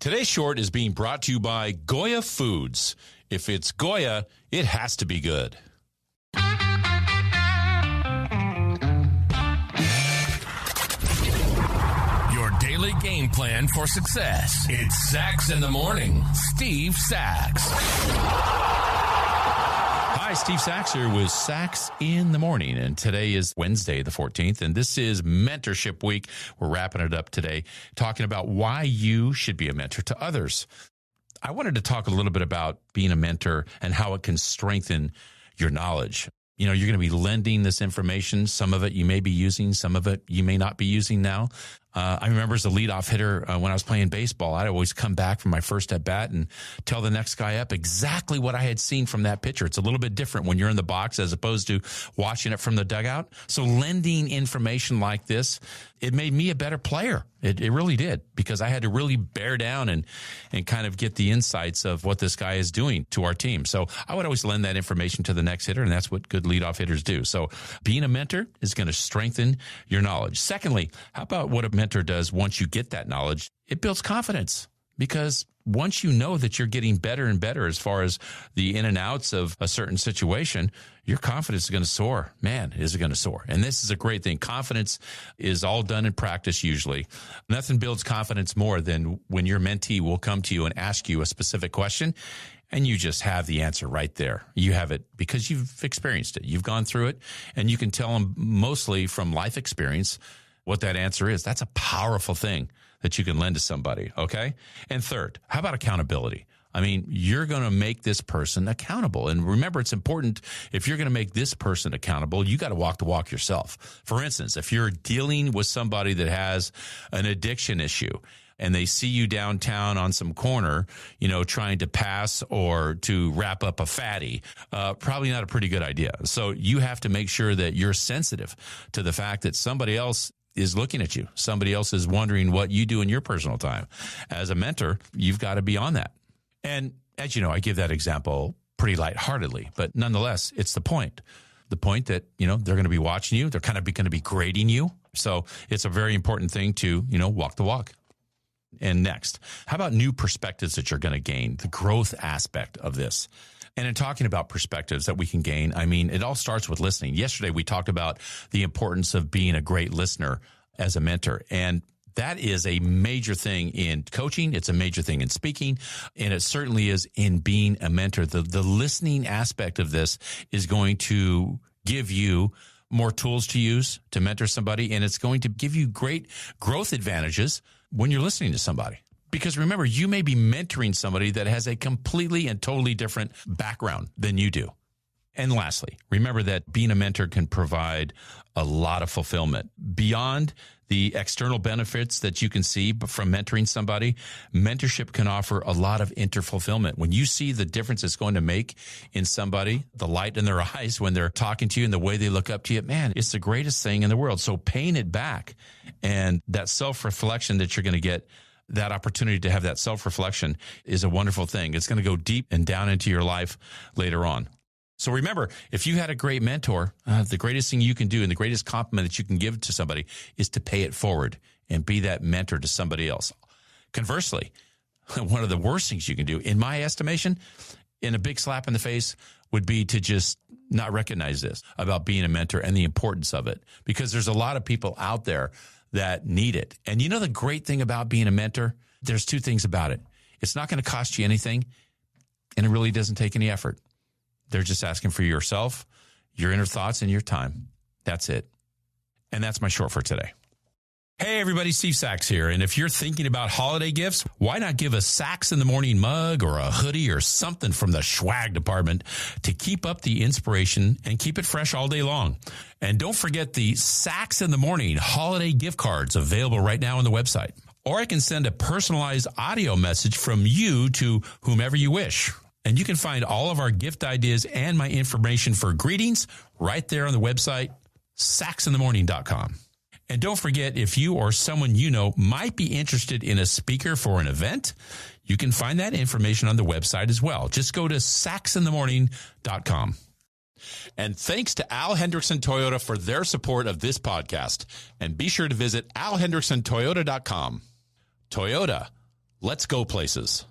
Today's short is being brought to you by Goya Foods. If it's Goya, it has to be good. Your daily game plan for success. It's Sachs in the Morning. Steve Sachs. Hi, Steve Sachs here with Sachs in the Morning, and today is Wednesday the 14th, and this is Mentorship Week. We're wrapping it up today, talking about why you should be a mentor to others. I wanted to talk a little bit about being a mentor and how it can strengthen your knowledge. You know, you're going to be lending this information. Some of it you may be using, some of it you may not be using now. I remember as a leadoff hitter when I was playing baseball, I'd always come back from my first at bat and tell the next guy up exactly what I had seen from that pitcher. It's a little bit different when you're in the box as opposed to watching it from the dugout. So lending information like this, it made me a better player. It really did, because I had to really bear down and kind of get the insights of what this guy is doing to our team. So I would always lend that information to the next hitter, and that's what good leadoff hitters do. So being a mentor is going to strengthen your knowledge. Secondly, how about what a mentor does once you get that knowledge? It builds confidence, because once you know that you're getting better and better as far as the in and outs of a certain situation, your confidence is going to soar. Man, is it going to soar. And this is a great thing. Confidence is all done in practice usually. Nothing builds confidence more than when your mentee will come to you and ask you a specific question, and you just have the answer right there. You have it because you've experienced it. You've gone through it, and you can tell them mostly from life experience what that answer is. That's a powerful thing that you can lend to somebody, okay? And third, how about accountability? I mean, you're going to make this person accountable. And remember, it's important, if you're going to make this person accountable, you got to walk the walk yourself. For instance, if you're dealing with somebody that has an addiction issue, and they see you downtown on some corner, you know, trying to pass or to wrap up a fatty, probably not a pretty good idea. So you have to make sure that you're sensitive to the fact that somebody else is looking at you. Somebody else is wondering what you do in your personal time. As a mentor, you've got to be on that. And as you know, I give that example pretty lightheartedly, but nonetheless, it's the point. The point that, you know, they're going to be watching you. They're kind of going to be grading you. So it's a very important thing to, you know, walk the walk. And next, how about new perspectives that you're going to gain, the growth aspect of this? And in talking about perspectives that we can gain, I mean, it all starts with listening. Yesterday, we talked about the importance of being a great listener as a mentor. And that is a major thing in coaching. It's a major thing in speaking. And it certainly is in being a mentor. The listening aspect of this is going to give you more tools to use to mentor somebody. And it's going to give you great growth advantages when you're listening to somebody. Because remember, you may be mentoring somebody that has a completely and totally different background than you do. And lastly, remember that being a mentor can provide a lot of fulfillment. Beyond the external benefits that you can see from mentoring somebody, mentorship can offer a lot of fulfillment. When you see the difference it's going to make in somebody, the light in their eyes when they're talking to you and the way they look up to you, man, it's the greatest thing in the world. So paying it back and that self-reflection that you're going to get, that opportunity to have that self-reflection is a wonderful thing. It's going to go deep and down into your life later on. So remember, if you had a great mentor, the greatest thing you can do and the greatest compliment that you can give to somebody is to pay it forward and be that mentor to somebody else. Conversely, one of the worst things you can do, in my estimation, in a big slap in the face, would be to just not recognize this about being a mentor and the importance of it, because there's a lot of people out there that need it. And you know the great thing about being a mentor? There's two things about it. It's not going to cost you anything, and it really doesn't take any effort. They're just asking for yourself, your inner thoughts, and your time. That's it. And that's my short for today. Hey, everybody, Steve Sachs here. And if you're thinking about holiday gifts, why not give a Sachs in the Morning mug or a hoodie or something from the swag department to keep up the inspiration and keep it fresh all day long? And don't forget the Sachs in the Morning holiday gift cards available right now on the website. Or I can send a personalized audio message from you to whomever you wish. And you can find all of our gift ideas and my information for greetings right there on the website, sachsinthemorning.com. And don't forget, if you or someone you know might be interested in a speaker for an event, you can find that information on the website as well. Just go to sachsinthemorning.com. And thanks to Al Hendrickson Toyota for their support of this podcast. And be sure to visit alhendricksontoyota.com. Toyota, let's go places.